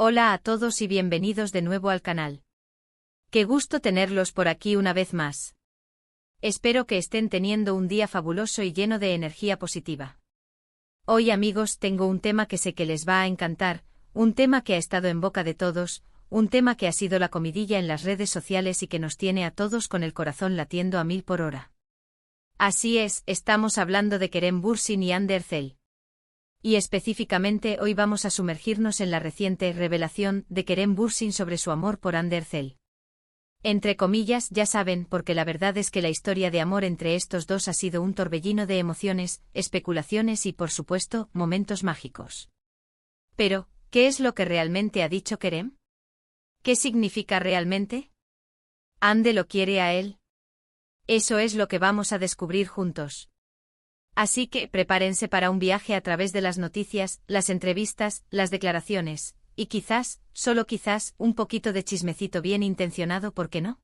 Hola a todos y bienvenidos de nuevo al canal. Qué gusto tenerlos por aquí una vez más. Espero que estén teniendo un día fabuloso y lleno de energía positiva. Hoy, amigos, tengo un tema que sé que les va a encantar, un tema que ha estado en boca de todos, un tema que ha sido la comidilla en las redes sociales y que nos tiene a todos con el corazón latiendo a 1000 por hora. Así es, estamos hablando de Kerem Bürsin y Hande Erçel. Y específicamente hoy vamos a sumergirnos en la reciente revelación de Kerem Bürsin sobre su amor por Hande Erçel. Entre comillas, ya saben, porque la verdad es que la historia de amor entre estos dos ha sido un torbellino de emociones, especulaciones y, por supuesto, momentos mágicos. Pero, ¿qué es lo que realmente ha dicho Kerem? ¿Qué significa realmente? ¿Hande lo quiere a él? Eso es lo que vamos a descubrir juntos. Así que prepárense para un viaje a través de las noticias, las entrevistas, las declaraciones, y quizás, solo quizás, un poquito de chismecito bien intencionado, ¿por qué no?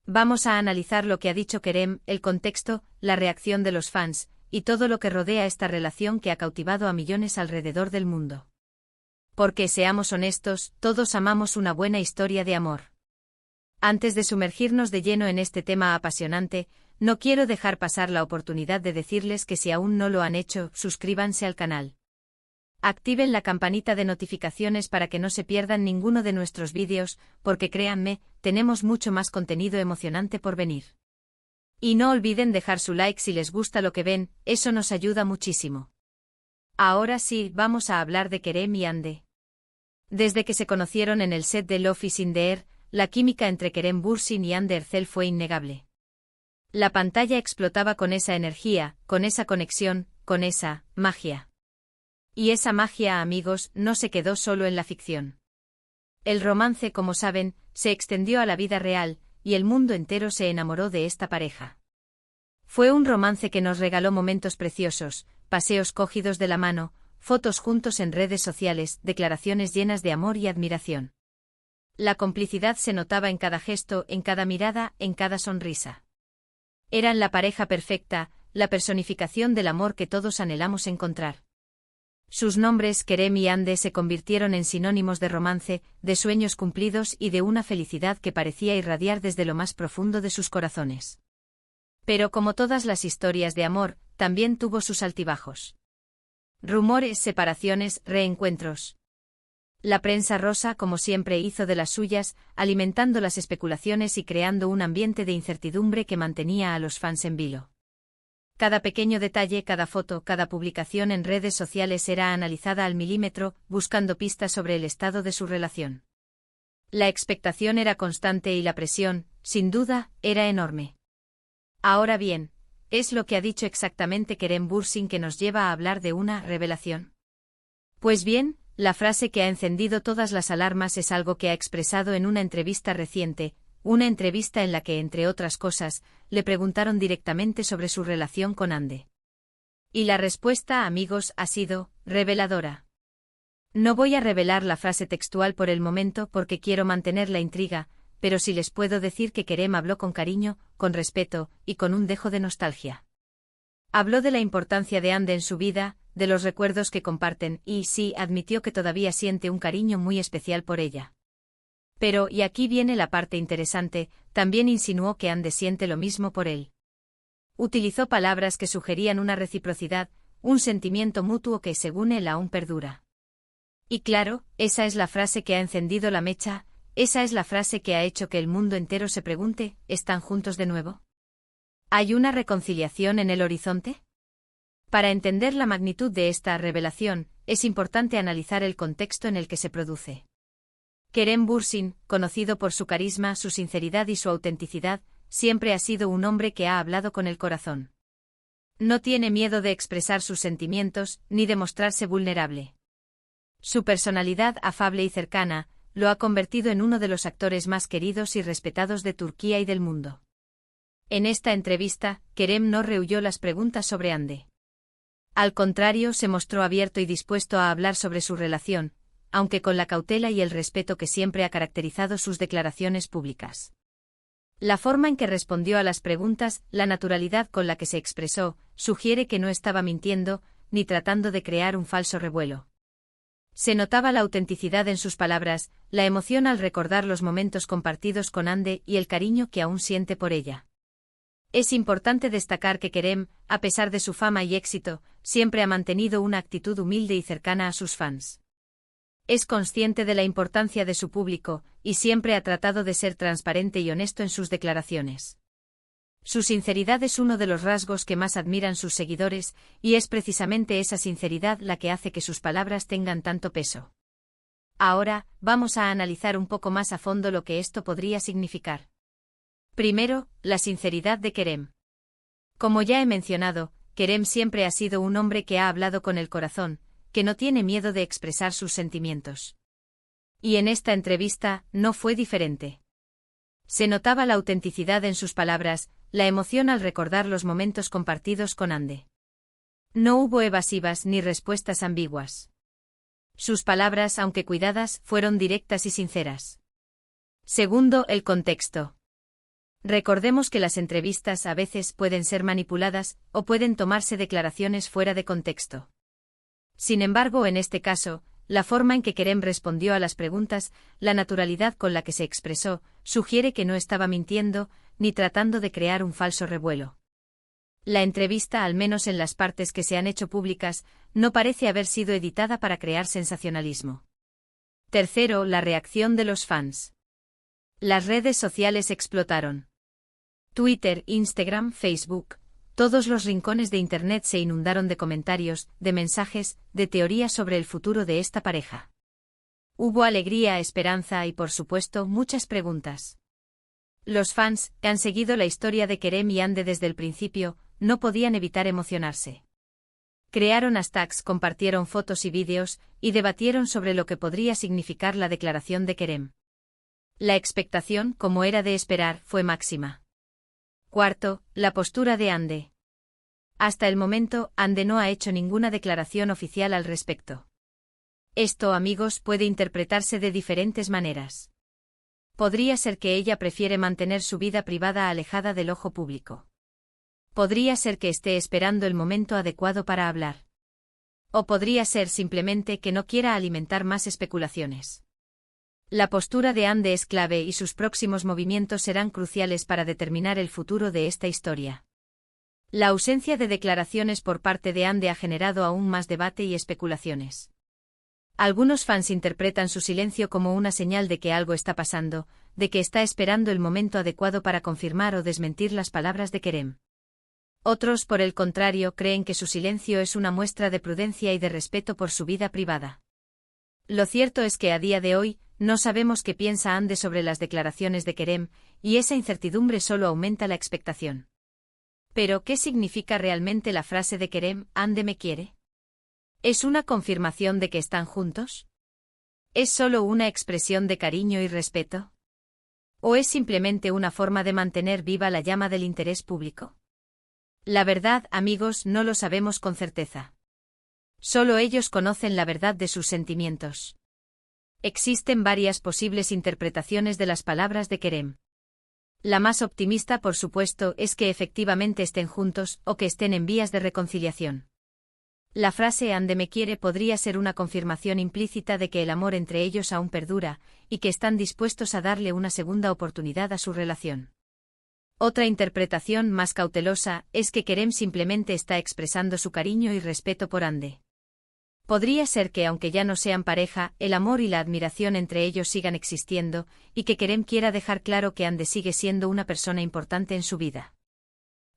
Vamos a analizar lo que ha dicho Kerem, el contexto, la reacción de los fans, y todo lo que rodea esta relación que ha cautivado a millones alrededor del mundo. Porque, seamos honestos, todos amamos una buena historia de amor. Antes de sumergirnos de lleno en este tema apasionante, no quiero dejar pasar la oportunidad de decirles que si aún no lo han hecho, suscríbanse al canal. Activen la campanita de notificaciones para que no se pierdan ninguno de nuestros vídeos, porque créanme, tenemos mucho más contenido emocionante por venir. Y no olviden dejar su like si les gusta lo que ven, eso nos ayuda muchísimo. Ahora sí, vamos a hablar de Kerem y Hande. Desde que se conocieron en el set de Love is in the Air, la química entre Kerem Bürsin y Hande Erçel fue innegable. La pantalla explotaba con esa energía, con esa conexión, con esa magia. Y esa magia, amigos, no se quedó solo en la ficción. El romance, como saben, se extendió a la vida real, y el mundo entero se enamoró de esta pareja. Fue un romance que nos regaló momentos preciosos, paseos cogidos de la mano, fotos juntos en redes sociales, declaraciones llenas de amor y admiración. La complicidad se notaba en cada gesto, en cada mirada, en cada sonrisa. Eran la pareja perfecta, la personificación del amor que todos anhelamos encontrar. Sus nombres, Kerem y Hande, se convirtieron en sinónimos de romance, de sueños cumplidos y de una felicidad que parecía irradiar desde lo más profundo de sus corazones. Pero como todas las historias de amor, también tuvo sus altibajos. Rumores, separaciones, reencuentros. La prensa rosa, como siempre, hizo de las suyas, alimentando las especulaciones y creando un ambiente de incertidumbre que mantenía a los fans en vilo. Cada pequeño detalle, cada foto, cada publicación en redes sociales era analizada al milímetro, buscando pistas sobre el estado de su relación. La expectación era constante y la presión, sin duda, era enorme. Ahora bien, ¿es lo que ha dicho exactamente Kerem Bürsin que nos lleva a hablar de una revelación? Pues bien, la frase que ha encendido todas las alarmas es algo que ha expresado en una entrevista reciente, una entrevista en la que, entre otras cosas, le preguntaron directamente sobre su relación con Hande. Y la respuesta, amigos, ha sido reveladora. No voy a revelar la frase textual por el momento porque quiero mantener la intriga, pero sí les puedo decir que Kerem habló con cariño, con respeto y con un dejo de nostalgia. Habló de la importancia de Hande en su vida, de los recuerdos que comparten, y sí, admitió que todavía siente un cariño muy especial por ella. Pero, y aquí viene la parte interesante, también insinuó que Hande siente lo mismo por él. Utilizó palabras que sugerían una reciprocidad, un sentimiento mutuo que, según él, aún perdura. Y claro, esa es la frase que ha encendido la mecha, esa es la frase que ha hecho que el mundo entero se pregunte, ¿están juntos de nuevo? ¿Hay una reconciliación en el horizonte? Para entender la magnitud de esta revelación, es importante analizar el contexto en el que se produce. Kerem Bürsin, conocido por su carisma, su sinceridad y su autenticidad, siempre ha sido un hombre que ha hablado con el corazón. No tiene miedo de expresar sus sentimientos, ni de mostrarse vulnerable. Su personalidad afable y cercana, lo ha convertido en uno de los actores más queridos y respetados de Turquía y del mundo. En esta entrevista, Kerem no rehuyó las preguntas sobre Hande. Al contrario, se mostró abierto y dispuesto a hablar sobre su relación, aunque con la cautela y el respeto que siempre ha caracterizado sus declaraciones públicas. La forma en que respondió a las preguntas, la naturalidad con la que se expresó, sugiere que no estaba mintiendo, ni tratando de crear un falso revuelo. Se notaba la autenticidad en sus palabras, la emoción al recordar los momentos compartidos con Ande y el cariño que aún siente por ella. Es importante destacar que Kerem, a pesar de su fama y éxito, siempre ha mantenido una actitud humilde y cercana a sus fans. Es consciente de la importancia de su público, y siempre ha tratado de ser transparente y honesto en sus declaraciones. Su sinceridad es uno de los rasgos que más admiran sus seguidores, y es precisamente esa sinceridad la que hace que sus palabras tengan tanto peso. Ahora, vamos a analizar un poco más a fondo lo que esto podría significar. Primero, la sinceridad de Kerem. Como ya he mencionado, Kerem siempre ha sido un hombre que ha hablado con el corazón, que no tiene miedo de expresar sus sentimientos. Y en esta entrevista, no fue diferente. Se notaba la autenticidad en sus palabras, la emoción al recordar los momentos compartidos con Ande. No hubo evasivas ni respuestas ambiguas. Sus palabras, aunque cuidadas, fueron directas y sinceras. Segundo, el contexto. Recordemos que las entrevistas a veces pueden ser manipuladas, o pueden tomarse declaraciones fuera de contexto. Sin embargo, en este caso, la forma en que Kerem respondió a las preguntas, la naturalidad con la que se expresó, sugiere que no estaba mintiendo, ni tratando de crear un falso revuelo. La entrevista, al menos en las partes que se han hecho públicas, no parece haber sido editada para crear sensacionalismo. Tercero, la reacción de los fans. Las redes sociales explotaron. Twitter, Instagram, Facebook, todos los rincones de Internet se inundaron de comentarios, de mensajes, de teorías sobre el futuro de esta pareja. Hubo alegría, esperanza y, por supuesto, muchas preguntas. Los fans, que han seguido la historia de Kerem y Ande desde el principio, no podían evitar emocionarse. Crearon hashtags, compartieron fotos y vídeos, y debatieron sobre lo que podría significar la declaración de Kerem. La expectación, como era de esperar, fue máxima. Cuarto, la postura de Ande. Hasta el momento, Ande no ha hecho ninguna declaración oficial al respecto. Esto, amigos, puede interpretarse de diferentes maneras. Podría ser que ella prefiere mantener su vida privada alejada del ojo público. Podría ser que esté esperando el momento adecuado para hablar. O podría ser simplemente que no quiera alimentar más especulaciones. La postura de Ande es clave y sus próximos movimientos serán cruciales para determinar el futuro de esta historia. La ausencia de declaraciones por parte de Ande ha generado aún más debate y especulaciones. Algunos fans interpretan su silencio como una señal de que algo está pasando, de que está esperando el momento adecuado para confirmar o desmentir las palabras de Kerem. Otros, por el contrario, creen que su silencio es una muestra de prudencia y de respeto por su vida privada. Lo cierto es que a día de hoy, no sabemos qué piensa Ande sobre las declaraciones de Kerem, y esa incertidumbre solo aumenta la expectación. Pero, ¿qué significa realmente la frase de Kerem, Ande me quiere? ¿Es una confirmación de que están juntos? ¿Es solo una expresión de cariño y respeto? ¿O es simplemente una forma de mantener viva la llama del interés público? La verdad, amigos, no lo sabemos con certeza. Solo ellos conocen la verdad de sus sentimientos. Existen varias posibles interpretaciones de las palabras de Kerem. La más optimista, por supuesto, es que efectivamente estén juntos o que estén en vías de reconciliación. La frase Ande me quiere podría ser una confirmación implícita de que el amor entre ellos aún perdura, y que están dispuestos a darle una segunda oportunidad a su relación. Otra interpretación más cautelosa es que Kerem simplemente está expresando su cariño y respeto por Ande. Podría ser que, aunque ya no sean pareja, el amor y la admiración entre ellos sigan existiendo, y que Kerem quiera dejar claro que Ande sigue siendo una persona importante en su vida.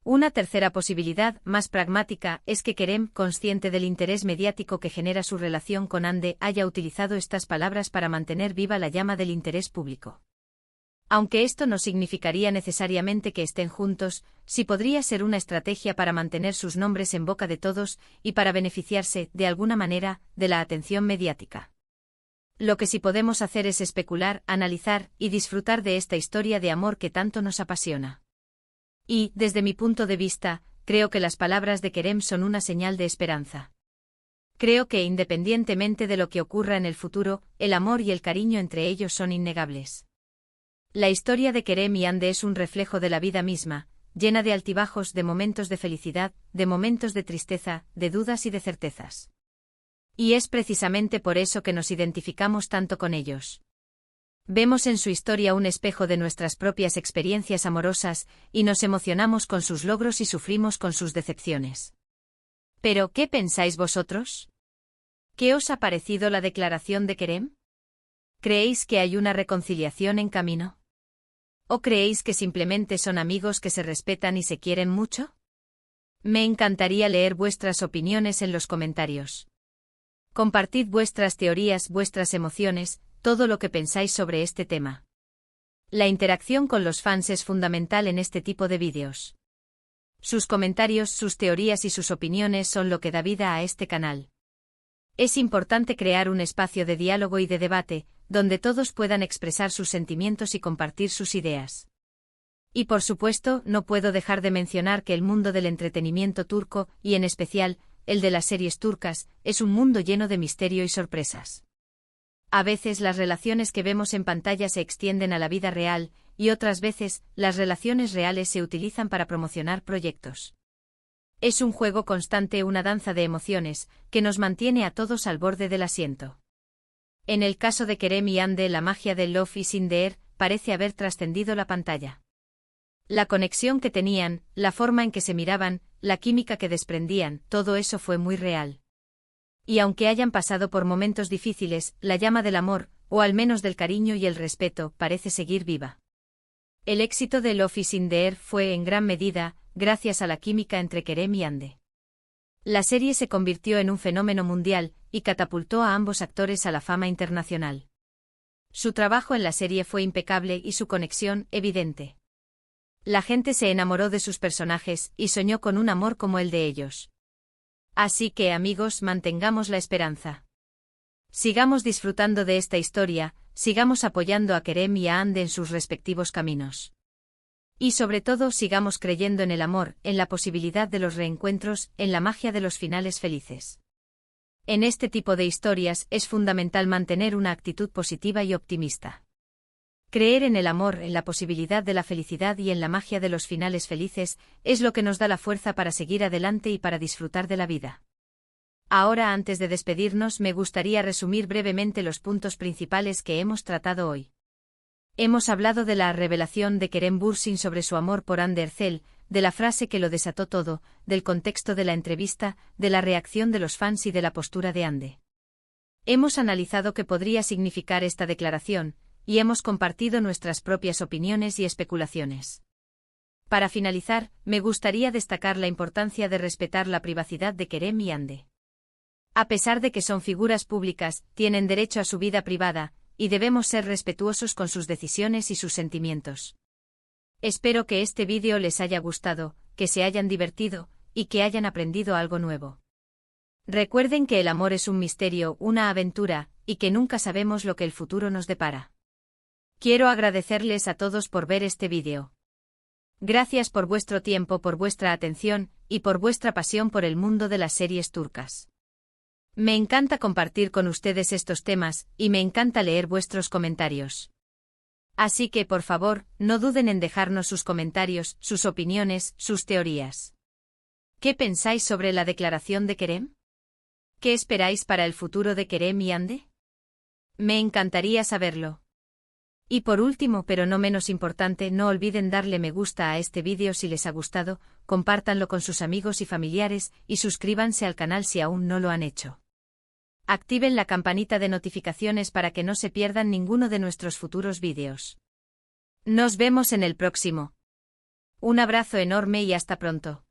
Una tercera posibilidad, más pragmática, es que Kerem, consciente del interés mediático que genera su relación con Ande, haya utilizado estas palabras para mantener viva la llama del interés público. Aunque esto no significaría necesariamente que estén juntos, sí podría ser una estrategia para mantener sus nombres en boca de todos y para beneficiarse, de alguna manera, de la atención mediática. Lo que sí podemos hacer es especular, analizar y disfrutar de esta historia de amor que tanto nos apasiona. Y, desde mi punto de vista, creo que las palabras de Kerem son una señal de esperanza. Creo que, independientemente de lo que ocurra en el futuro, el amor y el cariño entre ellos son innegables. La historia de Kerem y Ande es un reflejo de la vida misma, llena de altibajos, de momentos de felicidad, de momentos de tristeza, de dudas y de certezas. Y es precisamente por eso que nos identificamos tanto con ellos. Vemos en su historia un espejo de nuestras propias experiencias amorosas, y nos emocionamos con sus logros y sufrimos con sus decepciones. Pero, ¿qué pensáis vosotros? ¿Qué os ha parecido la declaración de Kerem? ¿Creéis que hay una reconciliación en camino? ¿O creéis que simplemente son amigos que se respetan y se quieren mucho? Me encantaría leer vuestras opiniones en los comentarios. Compartid vuestras teorías, vuestras emociones, todo lo que pensáis sobre este tema. La interacción con los fans es fundamental en este tipo de vídeos. Sus comentarios, sus teorías y sus opiniones son lo que da vida a este canal. Es importante crear un espacio de diálogo y de debate, donde todos puedan expresar sus sentimientos y compartir sus ideas. Y por supuesto, no puedo dejar de mencionar que el mundo del entretenimiento turco, y en especial, el de las series turcas, es un mundo lleno de misterio y sorpresas. A veces las relaciones que vemos en pantalla se extienden a la vida real, y otras veces, las relaciones reales se utilizan para promocionar proyectos. Es un juego constante, una danza de emociones, que nos mantiene a todos al borde del asiento. En el caso de Kerem y Hande, la magia del Love is in the air parece haber trascendido la pantalla. La conexión que tenían, la forma en que se miraban, la química que desprendían, todo eso fue muy real. Y aunque hayan pasado por momentos difíciles, la llama del amor, o al menos del cariño y el respeto, parece seguir viva. El éxito de Love is in the air fue en gran medida gracias a la química entre Kerem y Hande. La serie se convirtió en un fenómeno mundial y catapultó a ambos actores a la fama internacional. Su trabajo en la serie fue impecable y su conexión evidente. La gente se enamoró de sus personajes y soñó con un amor como el de ellos. Así que, amigos, mantengamos la esperanza. Sigamos disfrutando de esta historia, sigamos apoyando a Kerem y a Hande en sus respectivos caminos. Y sobre todo, sigamos creyendo en el amor, en la posibilidad de los reencuentros, en la magia de los finales felices. En este tipo de historias es fundamental mantener una actitud positiva y optimista. Creer en el amor, en la posibilidad de la felicidad y en la magia de los finales felices, es lo que nos da la fuerza para seguir adelante y para disfrutar de la vida. Ahora, antes de despedirnos, me gustaría resumir brevemente los puntos principales que hemos tratado hoy. Hemos hablado de la revelación de Kerem Bürsin sobre su amor por Hande Erçel, de la frase que lo desató todo, del contexto de la entrevista, de la reacción de los fans y de la postura de Hande. Hemos analizado qué podría significar esta declaración, y hemos compartido nuestras propias opiniones y especulaciones. Para finalizar, me gustaría destacar la importancia de respetar la privacidad de Kerem y Hande. A pesar de que son figuras públicas, tienen derecho a su vida privada, y debemos ser respetuosos con sus decisiones y sus sentimientos. Espero que este vídeo les haya gustado, que se hayan divertido, y que hayan aprendido algo nuevo. Recuerden que el amor es un misterio, una aventura, y que nunca sabemos lo que el futuro nos depara. Quiero agradecerles a todos por ver este vídeo. Gracias por vuestro tiempo, por vuestra atención, y por vuestra pasión por el mundo de las series turcas. Me encanta compartir con ustedes estos temas, y me encanta leer vuestros comentarios. Así que, por favor, no duden en dejarnos sus comentarios, sus opiniones, sus teorías. ¿Qué pensáis sobre la declaración de Kerem? ¿Qué esperáis para el futuro de Kerem y Hande? Me encantaría saberlo. Y por último, pero no menos importante, no olviden darle me gusta a este vídeo si les ha gustado, compártanlo con sus amigos y familiares, y suscríbanse al canal si aún no lo han hecho. Activen la campanita de notificaciones para que no se pierdan ninguno de nuestros futuros vídeos. Nos vemos en el próximo. Un abrazo enorme y hasta pronto.